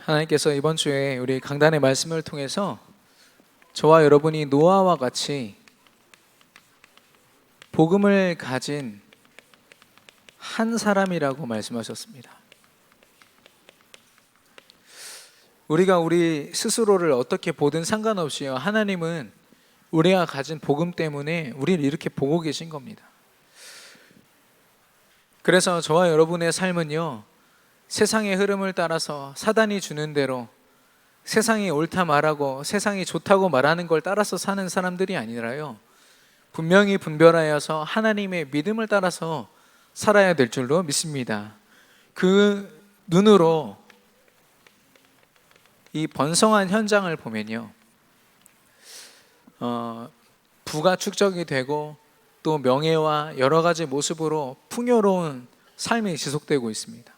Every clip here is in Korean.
하나님께서 이번 주에 우리 강단의 말씀을 통해서 저와 여러분이 노아와 같이 복음을 가진 한 사람이라고 말씀하셨습니다. 우리가 우리 스스로를 어떻게 보든 상관없이요, 하나님은 우리가 가진 복음 때문에 우리를 이렇게 보고 계신 겁니다. 그래서 저와 여러분의 삶은요, 세상의 흐름을 따라서 사단이 주는 대로 세상이 옳다 말하고 세상이 좋다고 말하는 걸 따라서 사는 사람들이 아니라요, 분명히 분별하여서 하나님의 믿음을 따라서 살아야 될 줄로 믿습니다. 그 눈으로 이 번성한 현장을 보면요, 부가 축적이 되고 또 명예와 여러 가지 모습으로 풍요로운 삶이 지속되고 있습니다.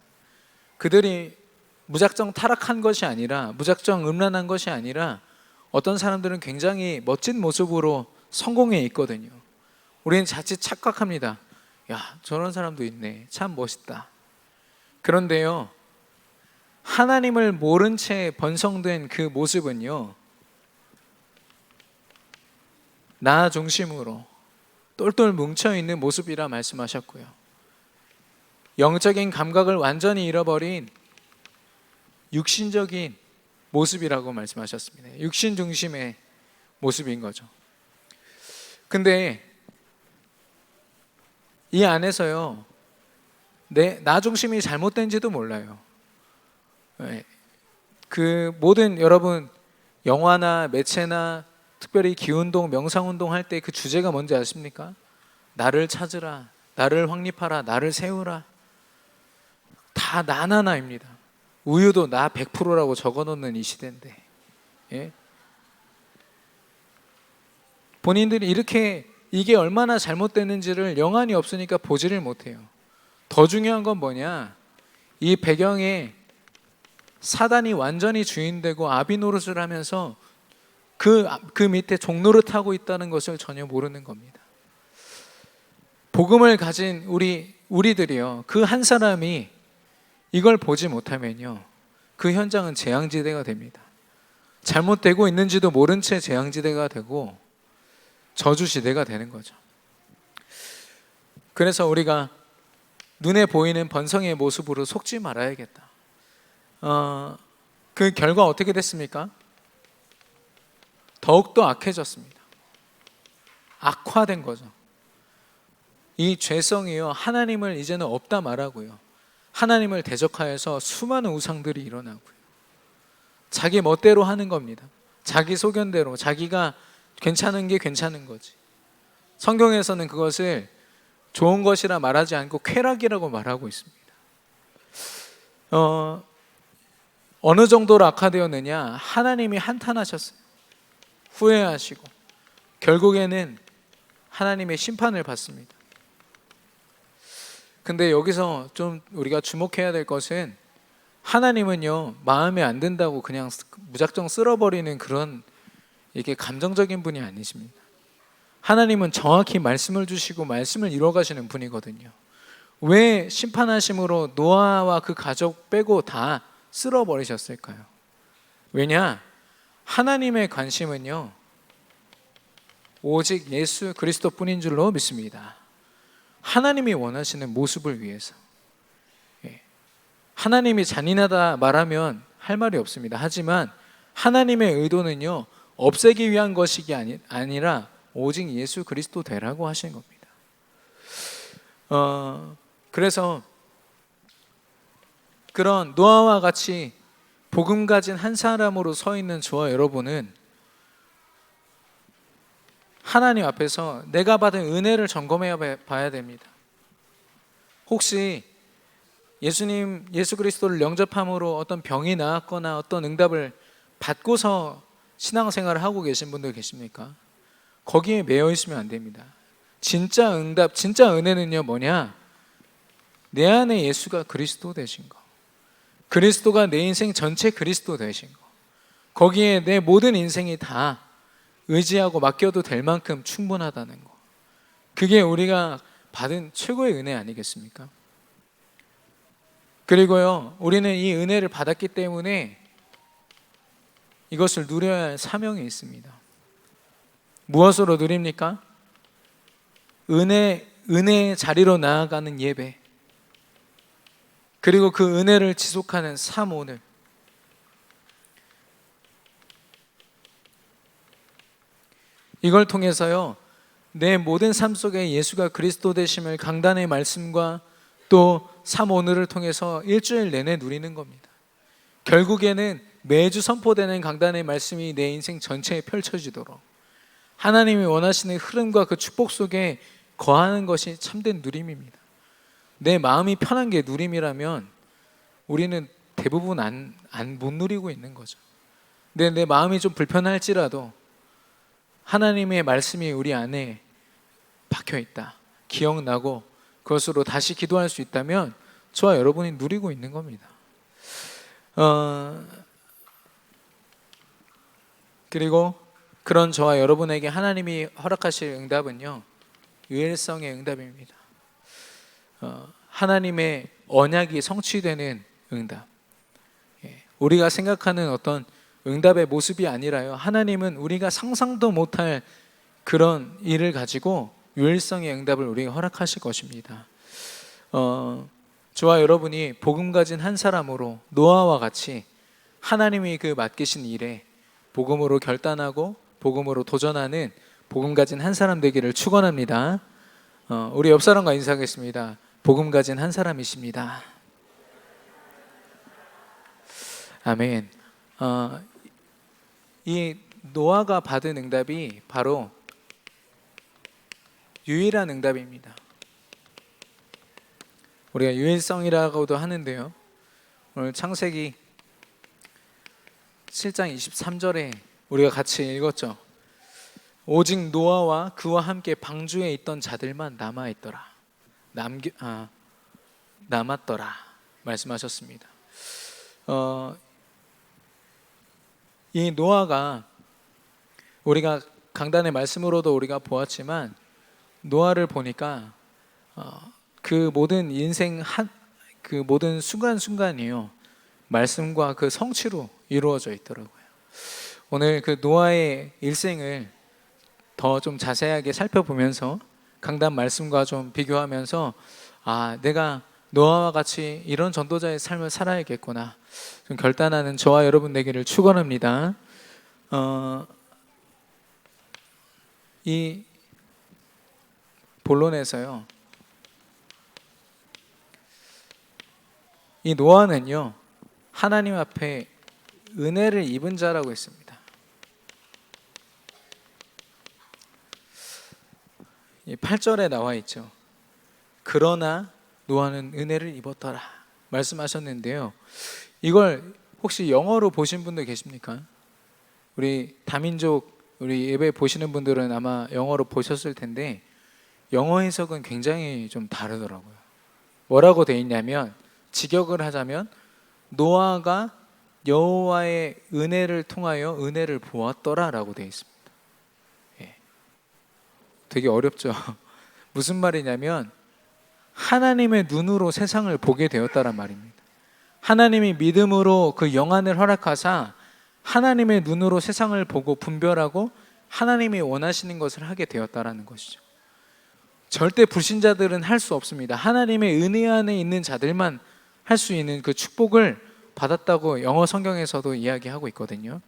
그들이 무작정 타락한 것이 아니라, 무작정 음란한 것이 아니라 어떤 사람들은 굉장히 멋진 모습으로 성공해 있거든요. 우리는 자칫 착각합니다. 야, 저런 사람도 있네, 참 멋있다. 그런데요, 하나님을 모른 채 번성된 그 모습은요, 나 중심으로 똘똘 뭉쳐있는 모습이라 말씀하셨고요, 영적인 감각을 완전히 잃어버린 육신적인 모습이라고 말씀하셨습니다. 육신 중심의 모습인 거죠. 근데 이 안에서요, 나 중심이 잘못된지도 몰라요. 그 모든, 여러분 영화나 매체나 특별히 기운동, 명상운동 할 때 그 주제가 뭔지 아십니까? 나를 찾으라, 나를 확립하라, 나를 세우라. 다 나나나입니다. 우유도 나 100%라고 적어놓는 이 시대인데, 예? 본인들이 이렇게, 이게 얼마나 잘못됐는지를 영안이 없으니까 보지를 못해요. 더 중요한 건 뭐냐, 이 배경에 사단이 완전히 주인되고 아비 노릇을 하면서 그 밑에 종노릇하고 있다는 것을 전혀 모르는 겁니다. 복음을 가진 우리들이요, 그 한 사람이 이걸 보지 못하면요, 그 현장은 재앙지대가 됩니다. 잘못되고 있는지도 모른 채 재앙지대가 되고 저주시대가 되는 거죠. 그래서 우리가 눈에 보이는 번성의 모습으로 속지 말아야겠다. 그 결과 어떻게 됐습니까? 더욱더 악해졌습니다. 악화된 거죠. 이 죄성이요, 하나님을 이제는 없다 말하고요, 하나님을 대적하여서 수많은 우상들이 일어나고요, 자기 멋대로 하는 겁니다. 자기 소견대로, 자기가 괜찮은 게 괜찮은 거지. 성경에서는 그것을 좋은 것이라 말하지 않고 쾌락이라고 말하고 있습니다. 어느 정도로 악화되었느냐, 하나님이 한탄하셨어요. 후회하시고 결국에는 하나님의 심판을 받습니다. 근데 여기서 좀 우리가 주목해야 될 것은, 하나님은요, 마음에 안 든다고 그냥 무작정 쓸어버리는 그런 이게 감정적인 분이 아니십니다. 하나님은 정확히 말씀을 주시고 말씀을 이루어가시는 분이거든요. 왜 심판하심으로 노아와 그 가족 빼고 다 쓸어버리셨을까요? 왜냐? 하나님의 관심은요, 오직 예수 그리스도뿐인 줄로 믿습니다. 하나님이 원하시는 모습을 위해서. 하나님이 잔인하다 말하면 할 말이 없습니다. 하지만 하나님의 의도는요, 없애기 위한 것이 아니라 오직 예수 그리스도 되라고 하신 겁니다. 그래서 그런 노아와 같이 복음 가진 한 사람으로 서 있는 저와 여러분은 하나님 앞에서 내가 받은 은혜를 점검해 봐야 됩니다. 혹시 예수 그리스도를 영접함으로 어떤 병이 나았거나 어떤 응답을 받고서 신앙생활을 하고 계신 분들 계십니까? 거기에 매여 있으면 안 됩니다. 진짜 응답, 진짜 은혜는요, 뭐냐? 내 안에 예수가 그리스도 되신 거, 그리스도가 내 인생 전체 그리스도 되신 거, 거기에 내 모든 인생이 다 의지하고 맡겨도 될 만큼 충분하다는 거, 그게 우리가 받은 최고의 은혜 아니겠습니까? 그리고요, 우리는 이 은혜를 받았기 때문에 이것을 누려야 할 사명이 있습니다. 무엇으로 누립니까? 은혜의 자리로 나아가는 예배, 그리고 그 은혜를 지속하는 삶. 오늘 이걸 통해서요, 내 모든 삶 속에 예수가 그리스도 되심을 강단의 말씀과 또 삶 오늘을 통해서 일주일 내내 누리는 겁니다. 결국에는 매주 선포되는 강단의 말씀이 내 인생 전체에 펼쳐지도록 하나님이 원하시는 흐름과 그 축복 속에 거하는 것이 참된 누림입니다. 내 마음이 편한 게 누림이라면 우리는 대부분 못 누리고 있는 거죠. 근데 내 마음이 좀 불편할지라도 하나님의 말씀이 우리 안에 박혀 있다, 기억나고 그것으로 다시 기도할 수 있다면 저와 여러분이 누리고 있는 겁니다. 그리고 그런 저와 여러분에게 하나님이 허락하실 응답은요, 유일성의 응답입니다. 하나님의 언약이 성취되는 응답. 우리가 생각하는 어떤 응답의 모습이 아니라요, 하나님은 우리가 상상도 못할 그런 일을 가지고 유일성의 응답을 우리에게 허락하실 것입니다. 저와 여러분이 복음 가진 한 사람으로 노아와 같이 하나님이 그 맡기신 일에 복음으로 결단하고 복음으로 도전하는 복음 가진 한 사람 되기를 축원합니다. 우리 옆 사람과 인사하겠습니다. 복음 가진 한 사람이십니다. 아멘. 이 노아가 받은 응답이 바로 유일한 응답입니다. 우리가 유일성이라고도 하는데요, 오늘 창세기 7장 23절에 우리가 같이 읽었죠. 오직 노아와 그와 함께 방주에 있던 자들만 남았더라 말씀하셨습니다. 이 노아가, 우리가 강단의 말씀으로도 우리가 보았지만 노아를 보니까 그 모든 인생 그 모든 순간순간이요, 말씀과 그 성취로 이루어져 있더라고요. 오늘 그 노아의 일생을 더 좀 자세하게 살펴보면서 강단 말씀과 좀 비교하면서 내가 노아와 같이 이런 전도자의 삶을 살아야겠구나 좀 결단하는 저와 여러분 되기를 축원합니다. 이 본론에서요, 이 노아는요, 하나님 앞에 은혜를 입은 자라고 했습니다. 이 8절에 나와 있죠. 그러나 노아는 은혜를 입었더라 말씀하셨는데요, 이걸 혹시 영어로 보신 분들 계십니까? 우리 다민족 우리 예배 보시는 분들은 아마 영어로 보셨을 텐데 영어 해석은 굉장히 좀 다르더라고요. 뭐라고 돼 있냐면, 직역을 하자면 노아가 여호와의 은혜를 통하여 은혜를 보았더라라고 돼 있습니다. 되게 어렵죠. 무슨 말이냐면 하나님의 눈으로 세상을 보게 되었다란 말입니다. 하나님이 믿음으로 그 영안을 허락하사 하나님의 눈으로 세상을 보고 분별하고 하나님이 원하시는 것을 하게 되었다라는 것이죠. 절대 불신자들은 할 수 없습니다. 하나님의 은혜 안에 있는 자들만 할 수 있는 그 축복을 받았다고 영어 성경에서도 이야기하고 있거든요.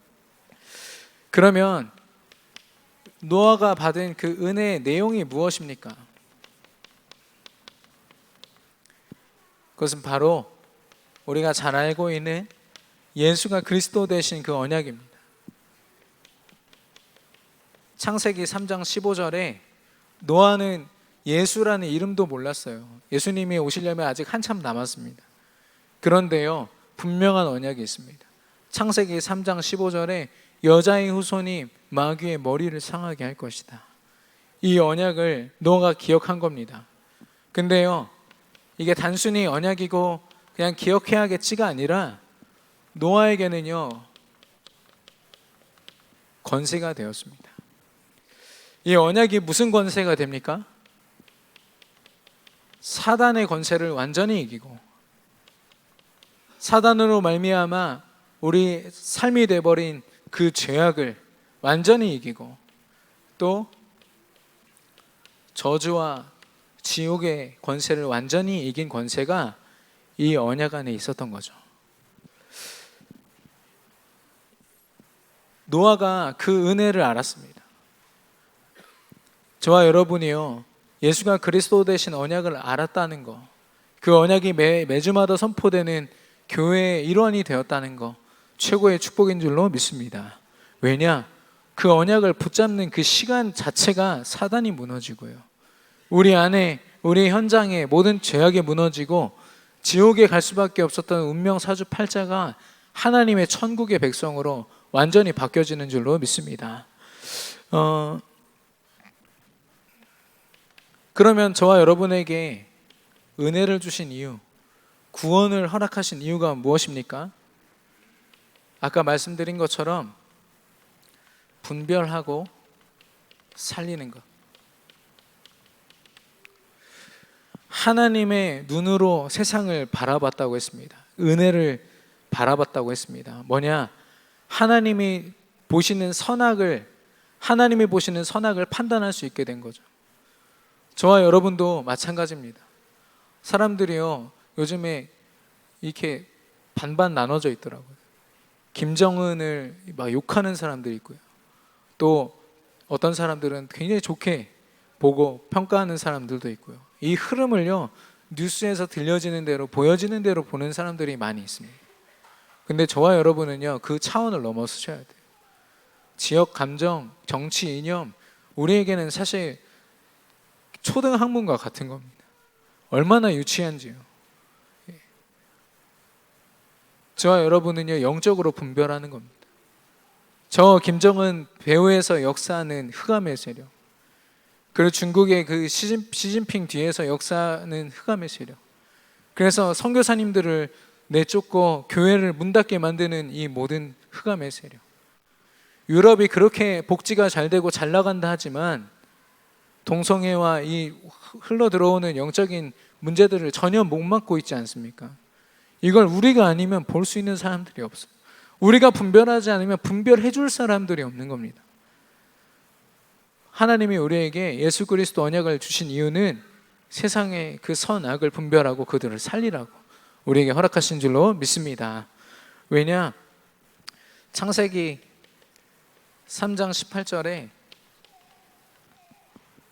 그러면 노아가 받은 그 은혜의 내용이 무엇입니까? 그것은 바로 우리가 잘 알고 있는 예수가 그리스도 되신 그 언약입니다. 창세기 3장 15절에 노아는 예수라는 이름도 몰랐어요. 예수님이 오시려면 아직 한참 남았습니다. 그런데요, 분명한 언약이 있습니다. 창세기 3장 15절에 여자의 후손이 마귀의 머리를 상하게 할 것이다. 이 언약을 노아가 기억한 겁니다. 근데요, 이게 단순히 언약이고 그냥 기억해야겠지가 아니라 노아에게는요, 권세가 되었습니다. 이 언약이 무슨 권세가 됩니까? 사단의 권세를 완전히 이기고 사단으로 말미암아 우리 삶이 돼버린 그 죄악을 완전히 이기고 또 저주와 지옥의 권세를 완전히 이긴 권세가 이 언약 안에 있었던 거죠. 노아가 그 은혜를 알았습니다. 저와 여러분이요, 예수가 그리스도 되신 언약을 알았다는 거, 그 언약이 매주마다 선포되는 교회의 일원이 되었다는 거, 최고의 축복인 줄로 믿습니다. 왜냐? 그 언약을 붙잡는 그 시간 자체가 사단이 무너지고요, 우리 안에, 우리 현장에 모든 죄악이 무너지고 지옥에 갈 수밖에 없었던 운명 사주팔자가 하나님의 천국의 백성으로 완전히 바뀌어지는 줄로 믿습니다. 그러면 저와 여러분에게 은혜를 주신 이유, 구원을 허락하신 이유가 무엇입니까? 아까 말씀드린 것처럼 분별하고 살리는 것. 하나님의 눈으로 세상을 바라봤다고 했습니다. 은혜를 바라봤다고 했습니다. 뭐냐? 하나님이 보시는 선악을 판단할 수 있게 된 거죠. 저와 여러분도 마찬가지입니다. 사람들이요, 요즘에 이렇게 반반 나눠져 있더라고요. 김정은을 막 욕하는 사람들이 있고요, 또 어떤 사람들은 굉장히 좋게 보고 평가하는 사람들도 있고요. 이 흐름을요, 뉴스에서 들려지는 대로, 보여지는 대로 보는 사람들이 많이 있습니다. 근데 저와 여러분은요, 그 차원을 넘어서셔야 돼요. 지역 감정, 정치 이념, 우리에게는 사실 초등 학문과 같은 겁니다. 얼마나 유치한지요. 저와 여러분은요, 영적으로 분별하는 겁니다. 저 김정은 배후에서 역사하는 흑암의 세력, 그리고 중국의 그 시진핑 뒤에서 역사하는 흑암의 세력, 그래서 선교사님들을 내쫓고 교회를 문 닫게 만드는 이 모든 흑암의 세력, 유럽이 그렇게 복지가 잘 되고 잘 나간다 하지만 동성애와 이 흘러 들어오는 영적인 문제들을 전혀 못 막고 있지 않습니까? 이걸 우리가 아니면 볼 수 있는 사람들이 없어요. 우리가 분별하지 않으면 분별해 줄 사람들이 없는 겁니다. 하나님이 우리에게 예수 그리스도 언약을 주신 이유는 세상의 그 선악을 분별하고 그들을 살리라고 우리에게 허락하신 줄로 믿습니다. 왜냐? 창세기 3장 18절에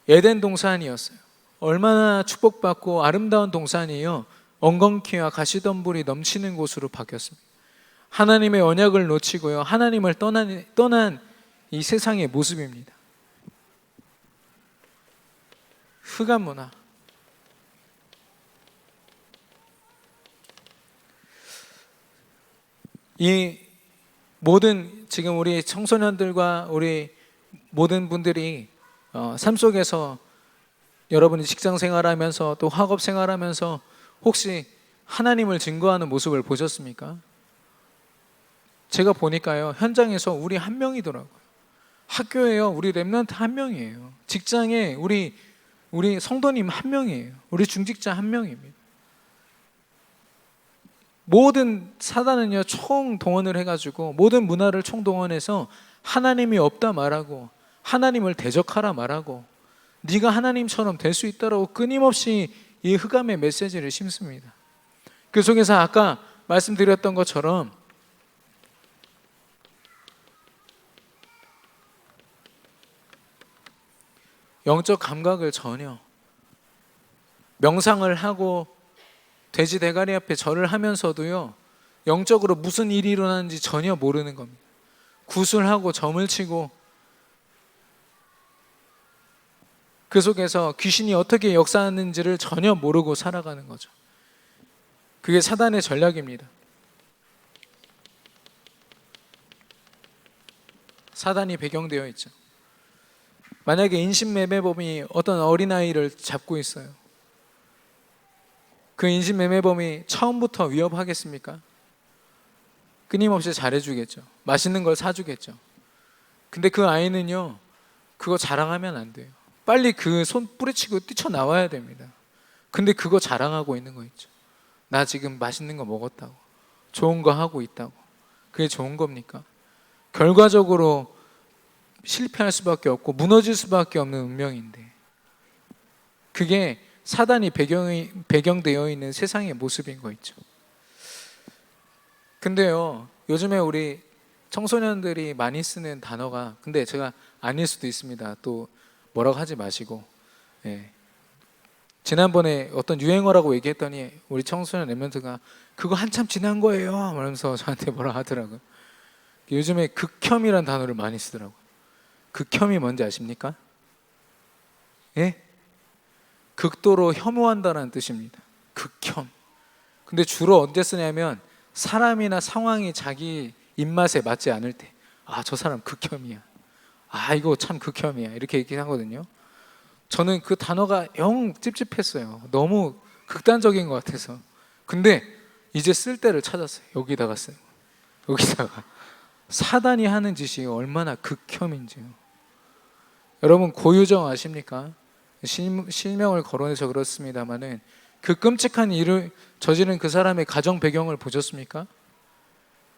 에덴 동산이었어요. 얼마나 축복받고 아름다운 동산이요, 엉겅퀴와 가시덤불이 넘치는 곳으로 바뀌었습니다. 하나님의 언약을 놓치고요, 하나님을 떠난 이 세상의 모습입니다. 흑암 문화. 이 모든 지금 우리 청소년들과 우리 모든 분들이 삶 속에서 여러분이 직장 생활하면서 또 학업 생활하면서 혹시 하나님을 증거하는 모습을 보셨습니까? 제가 보니까요, 현장에서 우리 한 명이더라고요. 학교에요, 우리 렘넌트 한 명이에요. 직장에 우리 성도님 한 명이에요. 우리 중직자 한 명입니다. 모든 사단은요, 총동원을 해가지고 모든 문화를 총동원해서 하나님이 없다 말하고 하나님을 대적하라 말하고 네가 하나님처럼 될 수 있다라고 끊임없이 이 흑암의 메시지를 심습니다. 그 속에서 아까 말씀드렸던 것처럼 영적 감각을 전혀, 명상을 하고 돼지 대가리 앞에 절을 하면서도요, 영적으로 무슨 일이 일어나는지 전혀 모르는 겁니다. 구슬하고 점을 치고 그 속에서 귀신이 어떻게 역사하는지를 전혀 모르고 살아가는 거죠. 그게 사단의 전략입니다. 사단이 배경되어 있죠. 만약에 인신매매범이 어떤 어린아이를 잡고 있어요. 그 인신매매범이 처음부터 위협하겠습니까? 끊임없이 잘해주겠죠. 맛있는 걸 사주겠죠. 근데 그 아이는요, 그거 자랑하면 안 돼요. 빨리 그 손 뿌리치고 뛰쳐나와야 됩니다. 근데 그거 자랑하고 있는 거 있죠. 나 지금 맛있는 거 먹었다고, 좋은 거 하고 있다고. 그게 좋은 겁니까? 결과적으로 실패할 수밖에 없고 무너질 수밖에 없는 운명인데, 그게 사단이 배경되어 있는 세상의 모습인 거 있죠. 근데요, 요즘에 우리 청소년들이 많이 쓰는 단어가, 근데 제가 아닐 수도 있습니다. 또 뭐라고 하지 마시고. 예. 지난번에 어떤 유행어라고 얘기했더니 우리 청소년 랩런트가 그거 한참 지난 거예요 말하면서 저한테 뭐라 하더라고요. 요즘에 극혐이란 단어를 많이 쓰더라고요. 극혐이 뭔지 아십니까? 예? 극도로 혐오한다는 뜻입니다. 극혐. 근데 주로 언제 쓰냐면 사람이나 상황이 자기 입맛에 맞지 않을 때, 아, 저 사람 극혐이야, 아, 이거 참 극혐이야, 이렇게 얘기하거든요. 저는 그 단어가 영 찝찝했어요. 너무 극단적인 것 같아서. 근데 이제 쓸 때를 찾았어요. 여기다가 쓰는 거. 여기다가 사단이 하는 짓이 얼마나 극혐인지요. 여러분 고유정 아십니까? 실명을 거론해서 그렇습니다만은 그 끔찍한 일을 저지른 그 사람의 가정 배경을 보셨습니까?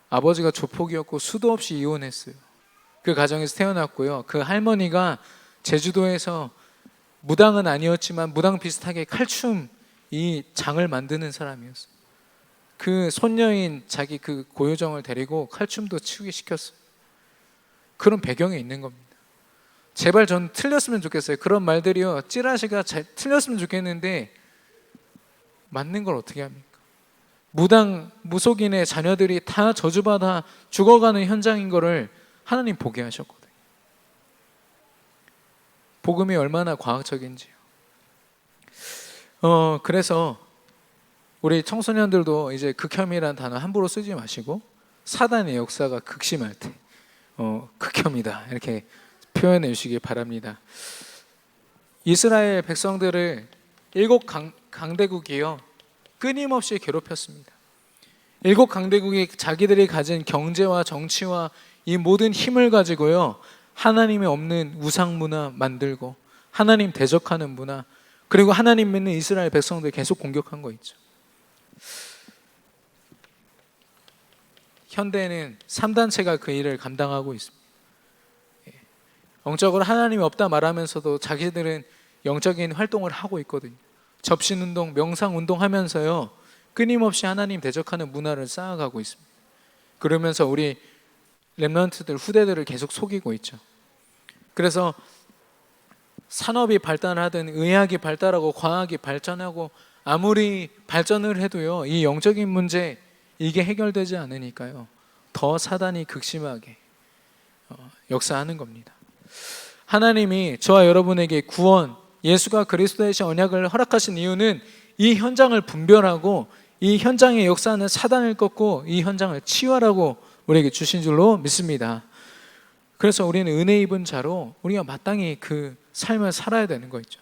아버지가 조폭이었고 수도 없이 이혼했어요. 그 가정에서 태어났고요. 그 할머니가 제주도에서 무당은 아니었지만 무당 비슷하게 칼춤 이 장을 만드는 사람이었어요. 그 손녀인 자기 그 고요정을 데리고 칼춤도 치우게 시켰어요. 그런 배경이 있는 겁니다. 제발 전 틀렸으면 좋겠어요. 그런 말들이요, 찌라시가 잘 틀렸으면 좋겠는데 맞는 걸 어떻게 합니까? 무당 무속인의 자녀들이 다 저주받아 죽어가는 현장인 거를 하나님 보게 하셨거든요. 복음이 얼마나 과학적인지요. 그래서 우리 청소년들도 이제 극혐이라는 단어 함부로 쓰지 마시고, 사단의 역사가 극심할 때 극혐이다 이렇게 표현해 주시기 바랍니다. 이스라엘 백성들을 일곱 강대국이요 끊임없이 괴롭혔습니다. 일곱 강대국이 자기들이 가진 경제와 정치와 이 모든 힘을 가지고요 하나님이 없는 우상 문화 만들고 하나님 대적하는 문화, 그리고 하나님 믿는 이스라엘 백성들 계속 공격한 거 있죠. 현대에는 3단체가 그 일을 감당하고 있습니다. 영적으로 하나님이 없다 말하면서도 자기들은 영적인 활동을 하고 있거든요. 접신운동, 명상운동 하면서요 끊임없이 하나님 대적하는 문화를 쌓아가고 있습니다. 그러면서 우리 렘넌트들, 후대들을 계속 속이고 있죠. 그래서 산업이 발달하든 의학이 발달하고 과학이 발전하고 아무리 발전을 해도요 이 영적인 문제 이게 해결되지 않으니까요 더 사단이 극심하게 역사하는 겁니다. 하나님이 저와 여러분에게 구원, 예수가 그리스도 대신 언약을 허락하신 이유는 이 현장을 분별하고 이 현장에 역사하는 사단을 꺾고 이 현장을 치유하라고 우리에게 주신 줄로 믿습니다. 그래서 우리는 은혜 입은 자로 우리가 마땅히 그 삶을 살아야 되는 거 있죠.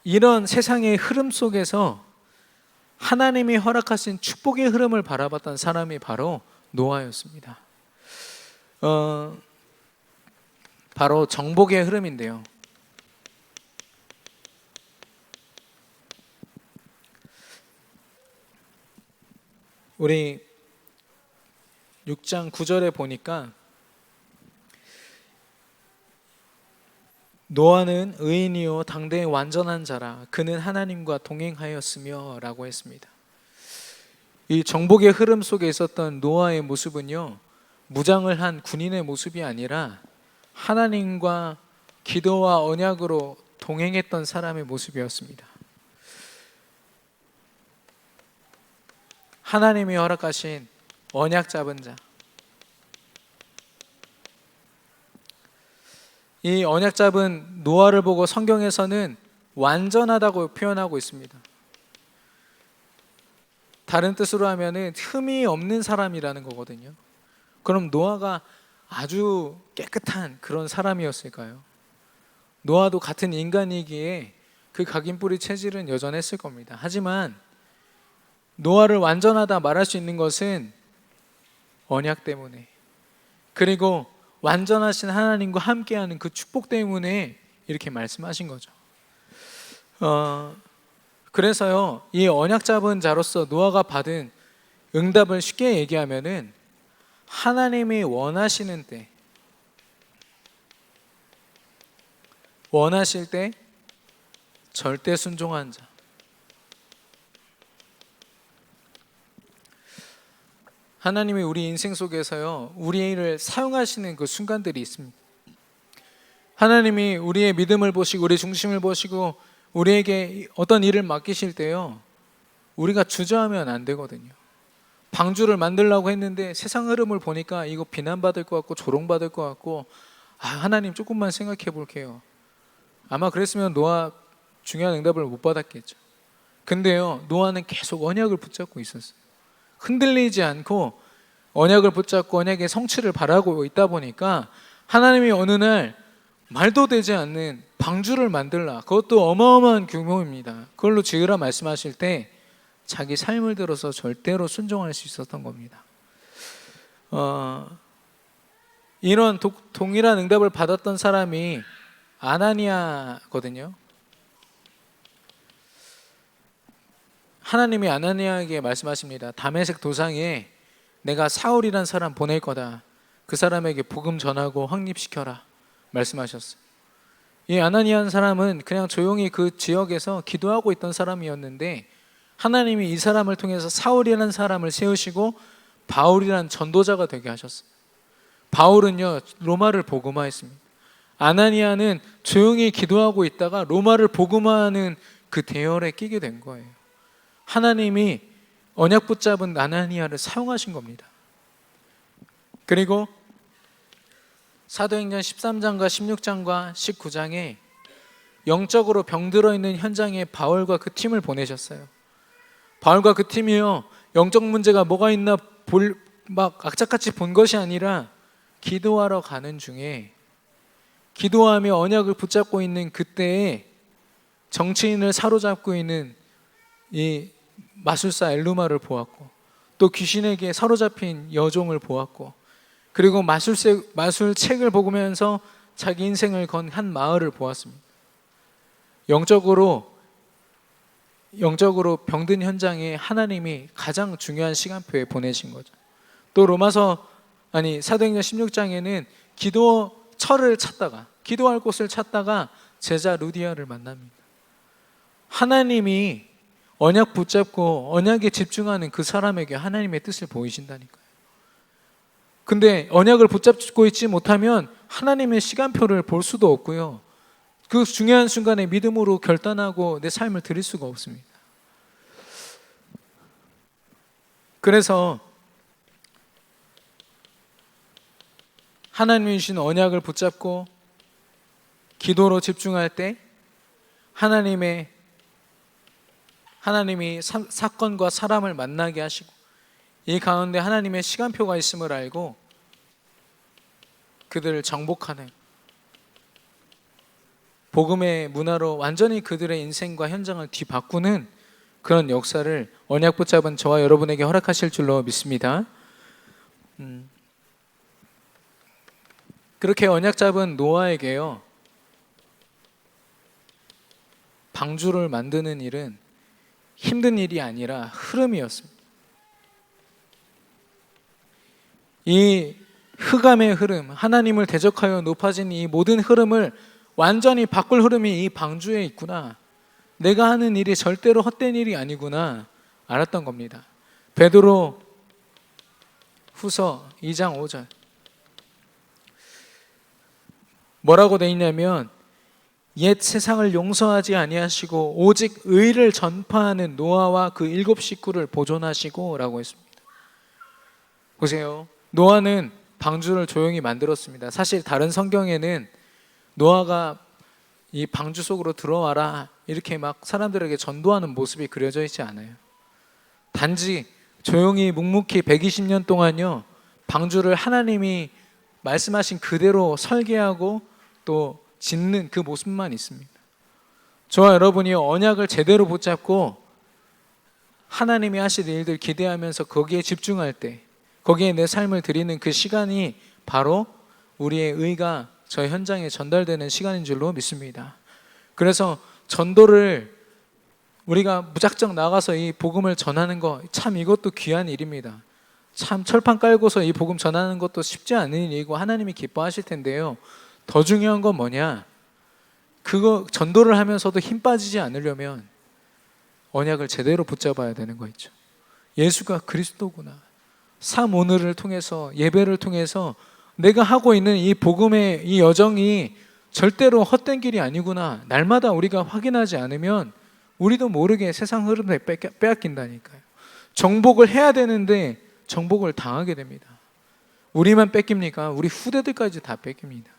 이런 세상의 흐름 속에서 하나님이 허락하신 축복의 흐름을 바라봤던 사람이 바로 노아였습니다. 바로 정복의 흐름인데요. 우리 6장 9절에 보니까 노아는 의인이요 당대의 완전한 자라 그는 하나님과 동행하였으며 라고 했습니다. 이 정복의 흐름 속에 있었던 노아의 모습은요 무장을 한 군인의 모습이 아니라 하나님과 기도와 언약으로 동행했던 사람의 모습이었습니다. 하나님이 허락하신 언약 잡은 자, 이 언약 잡은 노아를 보고 성경에서는 완전하다고 표현하고 있습니다. 다른 뜻으로 하면은 흠이 없는 사람이라는 거거든요. 그럼 노아가 아주 깨끗한 그런 사람이었을까요? 노아도 같은 인간이기에 그 각인뿌리 체질은 여전했을 겁니다. 하지만 노아를 완전하다 말할 수 있는 것은 언약 때문에, 그리고 완전하신 하나님과 함께하는 그 축복 때문에 이렇게 말씀하신 거죠. 그래서요, 이 언약 잡은 자로서 노아가 받은 응답을 쉽게 얘기하면은 하나님이 원하시는 때, 원하실 때 절대 순종한 자. 하나님이 우리 인생 속에서요, 우리를 사용하시는 그 순간들이 있습니다. 하나님이 우리의 믿음을 보시고 우리 중심을 보시고 우리에게 어떤 일을 맡기실 때요, 우리가 주저하면 안 되거든요. 방주를 만들려고 했는데 세상 흐름을 보니까 이거 비난받을 것 같고 조롱받을 것 같고, 하나님 조금만 생각해 볼게요. 아마 그랬으면 노아 중요한 응답을 못 받았겠죠. 근데요, 노아는 계속 언약을 붙잡고 있었어요. 흔들리지 않고 언약을 붙잡고 언약의 성취를 바라고 있다 보니까 하나님이 어느 날 말도 되지 않는 방주를 만들라, 그것도 어마어마한 규모입니다. 그걸로 지으라 말씀하실 때 자기 삶을 들어서 절대로 순종할 수 있었던 겁니다. 이런 동일한 응답을 받았던 사람이 아나니아거든요. 하나님이 아나니아에게 말씀하십니다. 다메섹 도상에 내가 사울이란 사람 보낼 거다. 그 사람에게 복음 전하고 확립시켜라 말씀하셨어요. 이 아나니아는 사람은 그냥 조용히 그 지역에서 기도하고 있던 사람이었는데 하나님이 이 사람을 통해서 사울이라는 사람을 세우시고 바울이라는 전도자가 되게 하셨어요. 바울은요, 로마를 복음화했습니다. 아나니아는 조용히 기도하고 있다가 로마를 복음화하는 그 대열에 끼게 된 거예요. 하나님이 언약 붙잡은 아나니아를 사용하신 겁니다. 그리고 사도행전 13장과 16장과 19장에 영적으로 병들어 있는 현장에 바울과 그 팀을 보내셨어요. 바울과 그 팀이요, 영적 문제가 뭐가 있나 막 악착같이 본 것이 아니라 기도하러 가는 중에, 기도하며 언약을 붙잡고 있는 그때에 정치인을 사로잡고 있는 이 마술사 엘루마를 보았고, 또 귀신에게 사로잡힌 여종을 보았고, 그리고 마술책을 보면서 자기 인생을 건 한 마을을 보았습니다. 영적으로 병든 현장에 하나님이 가장 중요한 시간표에 보내신 거죠. 또 사도행전 16장에는 기도처를 찾다가, 기도할 곳을 찾다가 제자 루디아를 만납니다. 하나님이 언약 붙잡고 언약에 집중하는 그 사람에게 하나님의 뜻을 보이신다니까요. 근데 언약을 붙잡고 있지 못하면 하나님의 시간표를 볼 수도 없고요, 그 중요한 순간에 믿음으로 결단하고 내 삶을 드릴 수가 없습니다. 그래서 하나님이 주신 언약을 붙잡고 기도로 집중할 때 하나님이 사건과 사람을 만나게 하시고, 이 가운데 하나님의 시간표가 있음을 알고 그들을 정복하는 복음의 문화로 완전히 그들의 인생과 현장을 뒤바꾸는 그런 역사를 언약 붙잡은 저와 여러분에게 허락하실 줄로 믿습니다. 그렇게 언약 잡은 노아에게요, 방주를 만드는 일은 힘든 일이 아니라 흐름이었습니다. 이 흑암의 흐름, 하나님을 대적하여 높아진 이 모든 흐름을 완전히 바꿀 흐름이 이 방주에 있구나, 내가 하는 일이 절대로 헛된 일이 아니구나 알았던 겁니다. 베드로 후서 2장 5절 뭐라고 돼 있냐면, 옛 세상을 용서하지 아니하시고 오직 의를 전파하는 노아와 그 7 식구를 보존하시고 라고 했습니다. 보세요, 노아는 방주를 조용히 만들었습니다. 사실 다른 성경에는 노아가 이 방주 속으로 들어와라 이렇게 막 사람들에게 전도하는 모습이 그려져 있지 않아요. 단지 조용히 묵묵히 120년 동안요, 방주를 하나님이 말씀하신 그대로 설계하고 또 짓는 그 모습만 있습니다. 저와 여러분이 언약을 제대로 붙잡고 하나님이 하실 일들 기대하면서 거기에 집중할 때, 거기에 내 삶을 드리는 그 시간이 바로 우리의 의가 저 현장에 전달되는 시간인 줄로 믿습니다. 그래서 전도를 우리가 무작정 나가서 이 복음을 전하는 거 참 이것도 귀한 일입니다. 참 철판 깔고서 이 복음 전하는 것도 쉽지 않은 일이고 하나님이 기뻐하실 텐데요. 더 중요한 건 뭐냐? 그거 전도를 하면서도 힘 빠지지 않으려면 언약을 제대로 붙잡아야 되는 거 있죠. 예수가 그리스도구나. 삶 오늘을 통해서, 예배를 통해서 내가 하고 있는 이 복음의 이 여정이 절대로 헛된 길이 아니구나. 날마다 우리가 확인하지 않으면 우리도 모르게 세상 흐름에 빼앗긴다니까요. 정복을 해야 되는데 정복을 당하게 됩니다. 우리만 뺏깁니까? 우리 후대들까지 다 뺏깁니다.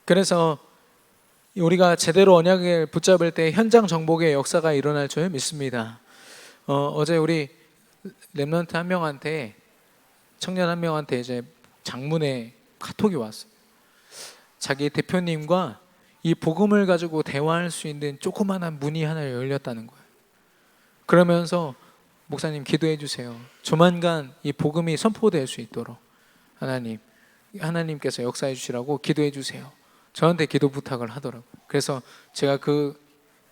그래서 우리가 제대로 언약을 붙잡을 때 현장 정복의 역사가 일어날 줄 믿습니다. 어제 우리 렘넌트 한 명한테, 청년 한 명한테 이제 장문의 카톡이 왔어요. 자기 대표님과 이 복음을 가지고 대화할 수 있는 조그마한 문이 하나 열렸다는 거예요. 그러면서 목사님 기도해 주세요. 조만간 이 복음이 선포될 수 있도록 하나님께서 역사해 주시라고 기도해 주세요. 저한테 기도 부탁을 하더라고요. 그래서 제가 그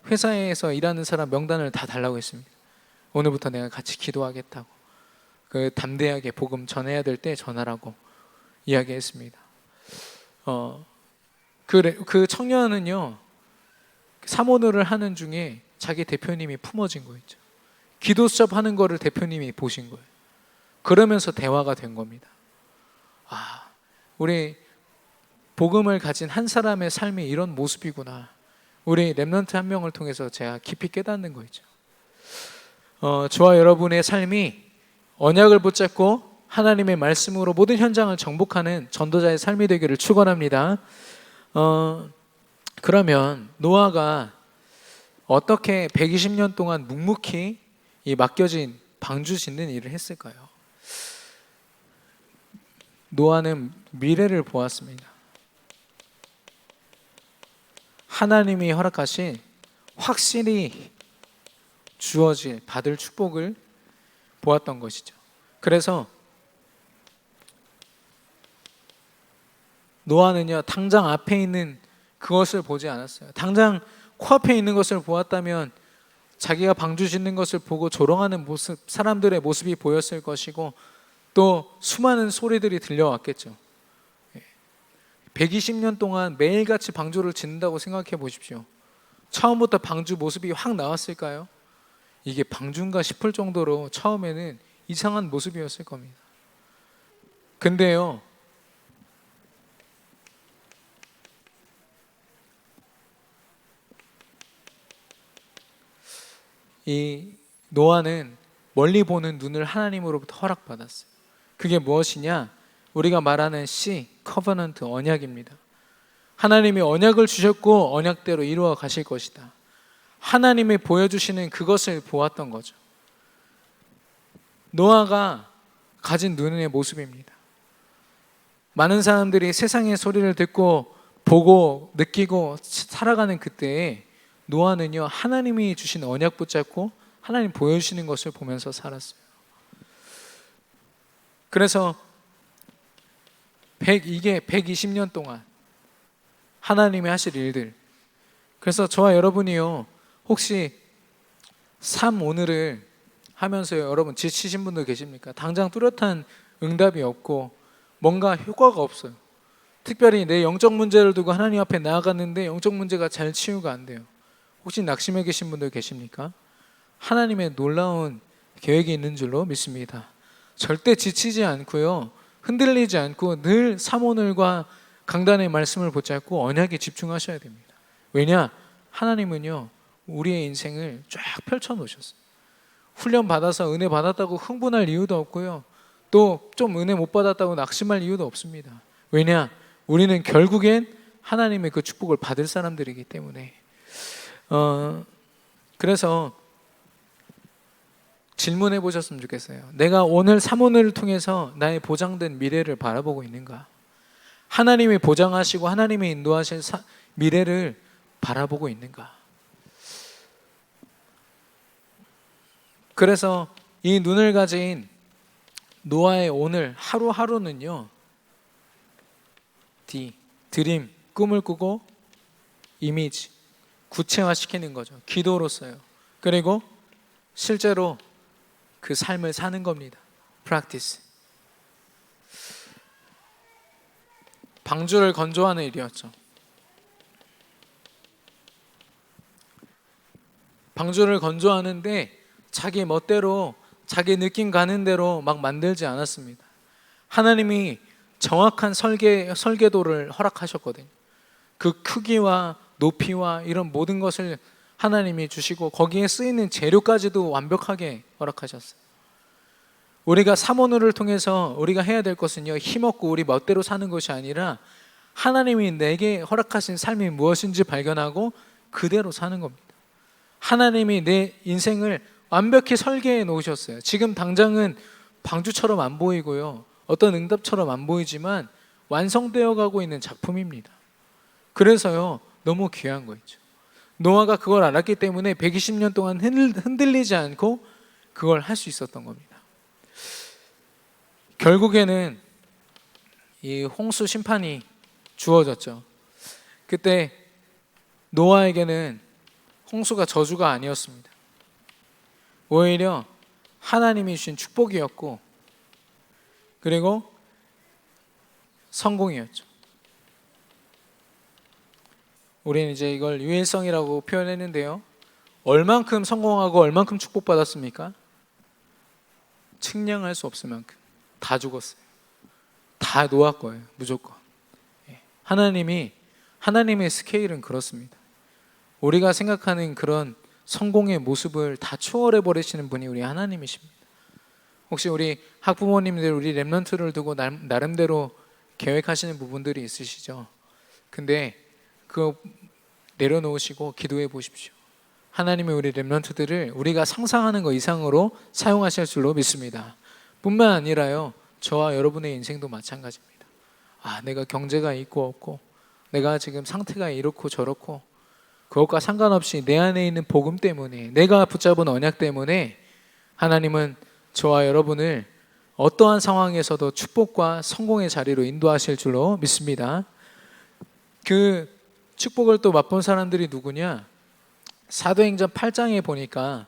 회사에서 일하는 사람 명단을 다 달라고 했습니다. 오늘부터 내가 같이 기도하겠다고, 그 담대하게 복음 전해야 될 때 전하라고 이야기했습니다. 그 청년은요, 사모노를 하는 중에 자기 대표님이 품어진 거 있죠. 기도 수첩 하는 거를 대표님이 보신 거예요. 그러면서 대화가 된 겁니다. 우리 복음을 가진 한 사람의 삶이 이런 모습이구나. 우리 렘넌트 한 명을 통해서 제가 깊이 깨닫는 거 있죠. 저와 여러분의 삶이 언약을 붙잡고 하나님의 말씀으로 모든 현장을 정복하는 전도자의 삶이 되기를 축원합니다. 그러면 노아가 어떻게 120년 동안 묵묵히 이 맡겨진 방주 짓는 일을 했을까요? 노아는 미래를 보았습니다. 하나님이 허락하신 확실히 주어질 받을 축복을 보았던 것이죠. 그래서 노아는요, 당장 앞에 있는 그것을 보지 않았어요. 당장 코앞에 있는 것을 보았다면 자기가 방주 짓는 것을 보고 조롱하는 모습, 사람들의 모습이 보였을 것이고 또 수많은 소리들이 들려왔겠죠. 120년 동안 매일같이 방주를 짓는다고 생각해 보십시오. 처음부터 방주 모습이 확 나왔을까요? 이게 방주인가 싶을 정도로 처음에는 이상한 모습이었을 겁니다. 근데요, 이 노아는 멀리 보는 눈을 하나님으로부터 허락받았어요. 그게 무엇이냐? 우리가 말하는 커버넌트, 언약입니다. 하나님이 언약을 주셨고 언약대로 이루어 가실 것이다. 하나님이 보여주시는 그것을 보았던 거죠. 노아가 가진 눈의 모습입니다. 많은 사람들이 세상의 소리를 듣고 보고 느끼고 살아가는 그때에 노아는요, 하나님이 주신 언약 붙잡고 하나님 보여주시는 것을 보면서 살았어요. 그래서 이게 120년 동안 하나님이 하실 일들. 그래서 저와 여러분이요, 혹시 삶 오늘을 하면서 여러분 지치신 분들 계십니까? 당장 뚜렷한 응답이 없고 뭔가 효과가 없어요. 특별히 내 영적 문제를 두고 하나님 앞에 나아갔는데 영적 문제가 잘 치유가 안 돼요. 혹시 낙심해 계신 분들 계십니까? 하나님의 놀라운 계획이 있는 줄로 믿습니다. 절대 지치지 않고요, 흔들리지 않고 늘 사모늘과 강단의 말씀을 붙잡고 언약에 집중하셔야 됩니다. 왜냐? 하나님은요, 우리의 인생을 쫙 펼쳐 놓으셨어요. 훈련 받아서 은혜 받았다고 흥분할 이유도 없고요, 또 좀 은혜 못 받았다고 낙심할 이유도 없습니다. 왜냐? 우리는 결국엔 하나님의 그 축복을 받을 사람들이기 때문에. 그래서 질문해 보셨으면 좋겠어요. 내가 오늘 사모늘을 통해서 나의 보장된 미래를 바라보고 있는가? 하나님이 보장하시고 하나님이 인도하실 미래를 바라보고 있는가? 그래서 이 눈을 가진 노아의 오늘 하루하루는요, 드림, 꿈을 꾸고 이미지, 구체화시키는 거죠. 기도로서요. 그리고 실제로 그 삶을 사는 겁니다. practice. 방주를 건조하는 일이었죠. 방주를 건조하는데 자기 멋대로 자기 느낌 가는 대로 막 만들지 않았습니다. 하나님이 정확한 설계도를 허락하셨거든요. 그 크기와 높이와 이런 모든 것을 하나님이 주시고 거기에 쓰이는 재료까지도 완벽하게 허락하셨어요. 우리가 사모노를 통해서 우리가 해야 될 것은요, 힘없고 우리 멋대로 사는 것이 아니라 하나님이 내게 허락하신 삶이 무엇인지 발견하고 그대로 사는 겁니다. 하나님이 내 인생을 완벽히 설계해 놓으셨어요. 지금 당장은 방주처럼 안 보이고요, 어떤 응답처럼 안 보이지만 완성되어 가고 있는 작품입니다. 그래서요, 너무 귀한 거 있죠. 노아가 그걸 알았기 때문에 120년 동안 흔들리지 않고 그걸 할 수 있었던 겁니다. 결국에는 이 홍수 심판이 주어졌죠. 그때 노아에게는 홍수가 저주가 아니었습니다. 오히려 하나님이 주신 축복이었고, 그리고 성공이었죠. 우리는 이제 이걸 유일성이라고 표현했는데요, 얼만큼 성공하고 얼만큼 축복받았습니까? 측량할 수 없을 만큼 다 죽었어요. 다 노아 거예요, 무조건. 하나님의 스케일은 그렇습니다. 우리가 생각하는 그런 성공의 모습을 다 초월해 버리시는 분이 우리 하나님이십니다. 혹시 우리 학부모님들, 우리 렘넌트를 두고 나름대로 계획하시는 부분들이 있으시죠? 근데 그거 내려놓으시고 기도해 보십시오. 하나님이 우리 렘넌트들을 우리가 상상하는 것 이상으로 사용하실 줄로 믿습니다. 뿐만 아니라요, 저와 여러분의 인생도 마찬가지입니다. 내가 경제가 있고 없고, 내가 지금 상태가 이렇고 저렇고, 그것과 상관없이 내 안에 있는 복음 때문에, 내가 붙잡은 언약 때문에 하나님은 저와 여러분을 어떠한 상황에서도 축복과 성공의 자리로 인도하실 줄로 믿습니다. 그 축복을 또 맛본 사람들이 누구냐? 사도행전 8장에 보니까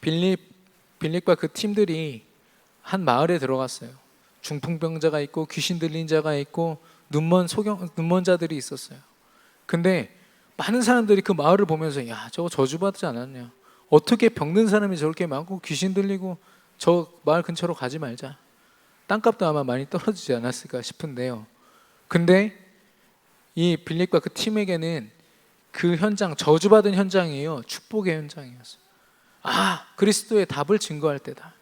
빌립과 그 팀들이 한 마을에 들어갔어요. 중풍병자가 있고 귀신 들린 자가 있고 눈먼 자들이 있었어요. 근데 많은 사람들이 그 마을을 보면서, 야, 저거 저주받지 않았냐, 어떻게 병든 사람이 저렇게 많고 귀신 들리고, 저 마을 근처로 가지 말자. 땅값도 아마 많이 떨어지지 않았을까 싶은데요. 근데 이 빌립과 그 팀에게는 그 현장, 저주받은 현장이에요, 축복의 현장이었어요. 그리스도의 답을 증거할 때다.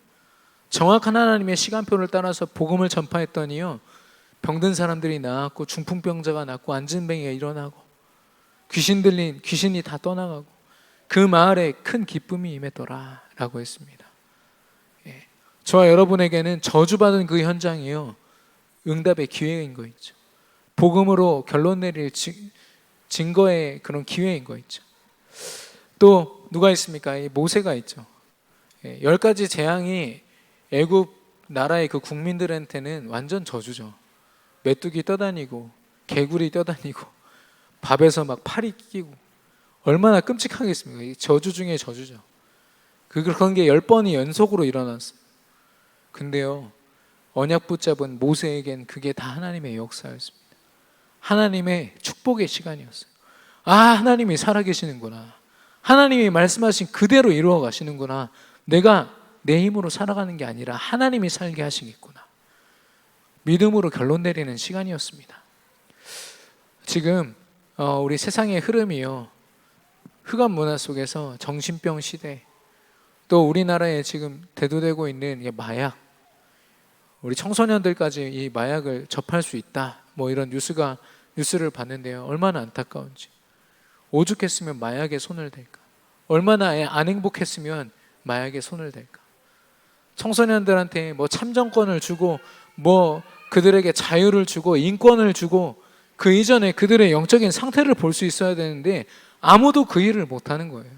정확한 하나님의 시간표를 따라서 복음을 전파했더니요, 병든 사람들이 나았고, 중풍병자가 낫고, 안진뱅이가 일어나고, 귀신이 다 떠나가고, 그 마을에 큰 기쁨이 임했더라 라고 했습니다. 저와 여러분에게는 저주받은 그 현장이요, 응답의 기회인 거 있죠. 복음으로 결론 내릴 증거의 그런 기회인 거 있죠. 또 누가 있습니까? 모세가 있죠. 10가지 재앙이 애굽 나라의 그 국민들한테는 완전 저주죠. 메뚜기 떠다니고, 개구리 떠다니고, 밥에서 막 파리 끼고, 얼마나 끔찍하겠습니까? 이 저주 중에 저주죠. 그런 게 10번이 연속으로 일어났어요. 근데요, 언약 붙잡은 모세에겐 그게 다 하나님의 역사였습니다. 하나님의 축복의 시간이었어요. 하나님이 살아계시는구나, 하나님이 말씀하신 그대로 이루어 가시는구나, 내가 내 힘으로 살아가는 게 아니라 하나님이 살게 하시겠구나, 믿음으로 결론 내리는 시간이었습니다. 지금 우리 세상의 흐름이요, 흑암 문화 속에서 정신병 시대, 또 우리나라에 지금 대두되고 있는 마약, 우리 청소년들까지 이 마약을 접할 수 있다, 뭐 이런 뉴스를 봤는데요, 얼마나 안타까운지. 오죽했으면 마약에 손을 댈까, 얼마나 안 행복했으면 마약에 손을 댈까. 청소년들한테 뭐 참정권을 주고, 뭐 그들에게 자유를 주고, 인권을 주고, 그 이전에 그들의 영적인 상태를 볼 수 있어야 되는데 아무도 그 일을 못하는 거예요.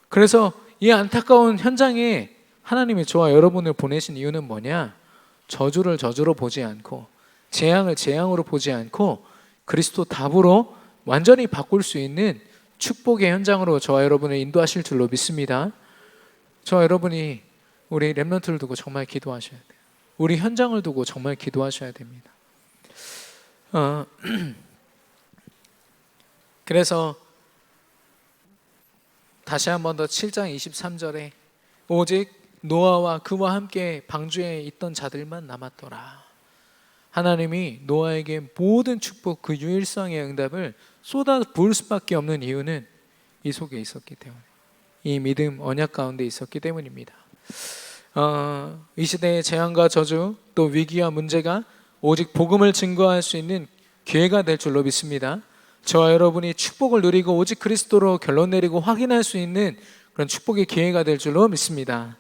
그래서 이 안타까운 현장에 하나님이 저와 여러분을 보내신 이유는 뭐냐? 저주를 저주로 보지 않고, 재앙을 재앙으로 보지 않고, 그리스도 답으로 완전히 바꿀 수 있는 축복의 현장으로 저와 여러분을 인도하실 줄로 믿습니다. 저와 여러분이 우리 렘넌트를 두고 정말 기도하셔야 돼요. 우리 현장을 두고 정말 기도하셔야 됩니다. 그래서 다시 한 번 더 7장 23절에 오직 노아와 그와 함께 방주에 있던 자들만 남았더라. 하나님이 노아에게 모든 축복 그 유일성의 응답을 쏟아 부을 수밖에 없는 이유는 이 속에 있었기 때문에, 이 믿음 언약 가운데 있었기 때문입니다. 이 시대의 재앙과 저주 또 위기와 문제가 오직 복음을 증거할 수 있는 기회가 될 줄로 믿습니다. 저와 여러분이 축복을 누리고 오직 그리스도로 결론 내리고 확인할 수 있는 그런 축복의 기회가 될 줄로 믿습니다.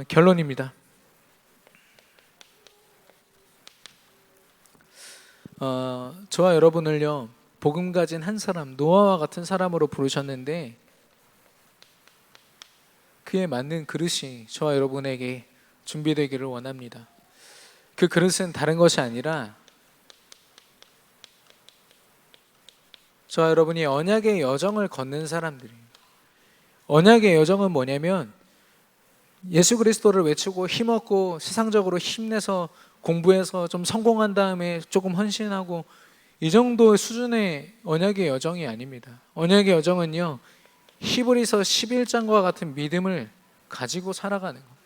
결론입니다. 저와 여러분을요, 복음 가진 한 사람, 노아와 같은 사람으로 부르셨는데 그에 맞는 그릇이 저와 여러분에게 준비되기를 원합니다. 그 그릇은 다른 것이 아니라 저와 여러분이 언약의 여정을 걷는 사람들이에요. 언약의 여정은 뭐냐면 예수 그리스도를 외치고 힘없고 세상적으로 힘내서 공부해서 좀 성공한 다음에 조금 헌신하고 이 정도의 수준의 언약의 여정이 아닙니다. 언약의 여정은요, 히브리서 11장과 같은 믿음을 가지고 살아가는 겁니다.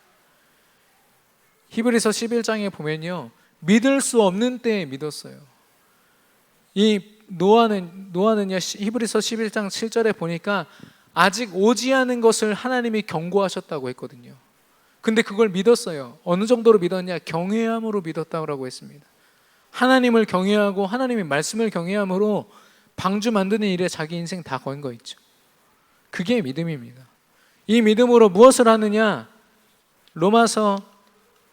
히브리서 11장에 보면요, 믿을 수 없는 때에 믿었어요. 이 노아는요, 히브리서 11장 7절에 보니까 아직 오지 않은 것을 하나님이 경고하셨다고 했거든요. 근데 그걸 믿었어요. 어느 정도로 믿었냐? 경외함으로 믿었다고 했습니다. 하나님을 경외하고 하나님의 말씀을 경외함으로 방주 만드는 일에 자기 인생 다 건 거 있죠. 그게 믿음입니다. 이 믿음으로 무엇을 하느냐? 로마서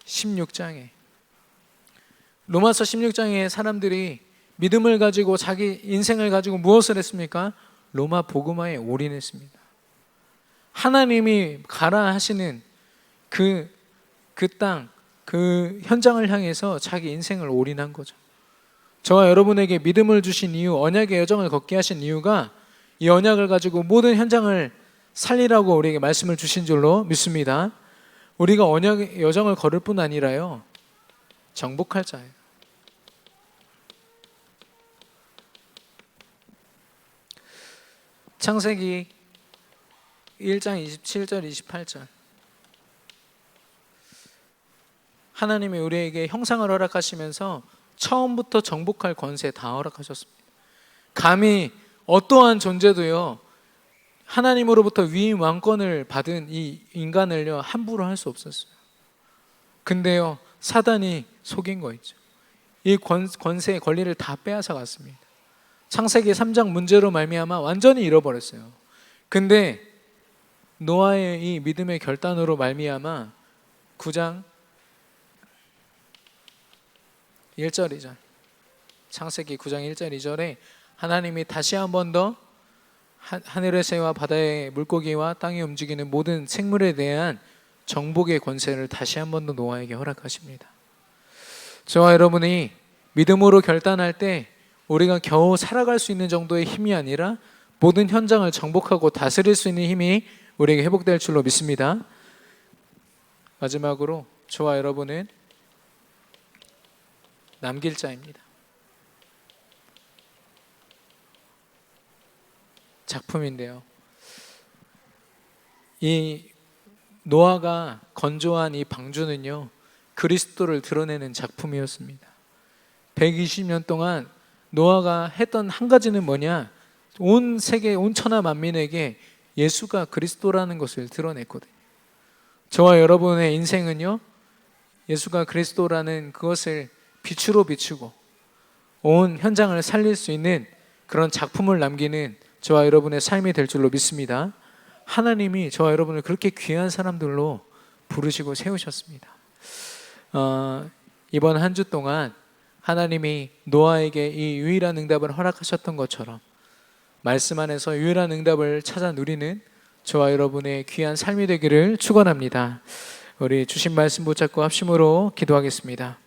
16장에 사람들이 믿음을 가지고 자기 인생을 가지고 무엇을 했습니까? 로마 복음화에 올인했습니다. 하나님이 가라 하시는 그 땅, 그 현장을 향해서 자기 인생을 올인한 거죠. 저와 여러분에게 믿음을 주신 이유, 언약의 여정을 걷게 하신 이유가 이 언약을 가지고 모든 현장을 살리라고 우리에게 말씀을 주신 줄로 믿습니다. 우리가 언약의 여정을 걸을 뿐 아니라요, 정복할 자예요. 창세기 1장 27절 28절, 하나님이 우리에게 형상을 허락하시면서 처음부터 정복할 권세 다 허락하셨습니다. 감히 어떠한 존재도요, 하나님으로부터 위임 왕권을 받은 이 인간을요, 함부로 할 수 없었어요. 근데요, 사단이 속인 거 있죠. 이 권세의 권리를 다 빼앗아 갔습니다. 창세기 3장 문제로 말미암아 완전히 잃어버렸어요. 근데 노아의 이 믿음의 결단으로 말미암아 9장 1절 2절, 창세기 9장 1절 2절에 하나님이 다시 한 번 더 하늘의 새와 바다의 물고기와 땅에 움직이는 모든 생물에 대한 정복의 권세를 다시 한 번 더 노아에게 허락하십니다. 저와 여러분이 믿음으로 결단할 때 우리가 겨우 살아갈 수 있는 정도의 힘이 아니라 모든 현장을 정복하고 다스릴 수 있는 힘이 우리에게 회복될 줄로 믿습니다. 마지막으로 저와 여러분은 남길 자입니다. 작품인데요, 이 노아가 건조한 이 방주는요, 그리스도를 드러내는 작품이었습니다. 120년 동안 노아가 했던 한 가지는 뭐냐? 온 세계, 온 천하 만민에게 예수가 그리스도라는 것을 드러냈거든요. 저와 여러분의 인생은요, 예수가 그리스도라는 그것을 빛으로 비추고 온 현장을 살릴 수 있는 그런 작품을 남기는 저와 여러분의 삶이 될 줄로 믿습니다. 하나님이 저와 여러분을 그렇게 귀한 사람들로 부르시고 세우셨습니다. 이번 한 주 동안 하나님이 노아에게 이 유일한 응답을 허락하셨던 것처럼 말씀 안에서 유일한 응답을 찾아 누리는 저와 여러분의 귀한 삶이 되기를 축원합니다. 우리 주신 말씀 붙잡고 합심으로 기도하겠습니다.